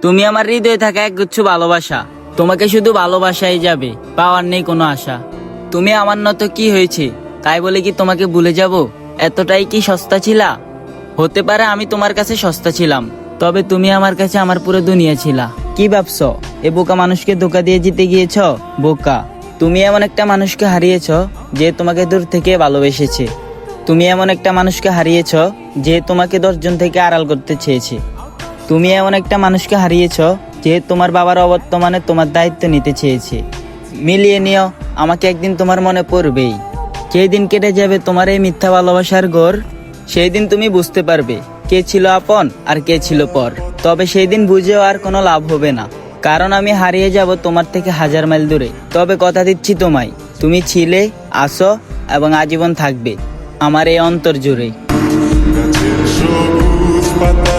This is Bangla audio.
তুমি আমার হৃদয়ে থাকা একগুচ্ছ ভালোবাসা। তোমাকে শুধু ভালোবাসাই যাবে, পাওয়ার নেই কোনো আশা। তুমি আমার নত কি হয়েছে তাই বলে কি তোমাকে ভুলে যাব? এতটাই কি সস্তা ছিলা? হতে পারে আমি তোমার কাছে সস্তা ছিলাম, তবে তুমি আমার কাছে আমার পুরো দুনিয়া ছিলা। কি ভাবছো এ বোকা মানুষকে ধোকা দিয়ে জিতে গিয়েছ? বোকা, তুমি এমন একটা মানুষকে হারিয়েছ যে তোমাকে দূর থেকে ভালোবেসেছে। তুমি এমন একটা মানুষকে হারিয়েছ যে তোমাকে 10 জন থেকে আড়াল করতে চেয়েছে। তুমি এমন একটা মানুষকে হারিয়েছ যে তোমার বাবার অবর্তমানে তোমার দায়িত্ব নিতে চেয়েছে। মিলিয়ে নিও, আমাকে একদিন তোমার মনে পড়বেই। যেই দিন কেটে যাবে তোমার এই মিথ্যা ভালোবাসার ঘোর, সেই দিন তুমি বুঝতে পারবে কে ছিল আপন আর কে ছিল পর। তবে সেই দিন বুঝেও আর কোনো লাভ হবে না, কারণ আমি হারিয়ে যাব তোমার থেকে 1000 মাইল দূরে। তবে কথা দিচ্ছি তোমায়, তুমি ছিলে, আসো এবং আজীবন থাকবে আমার এই অন্তর জুড়ে। গাছের সবুজ পাতা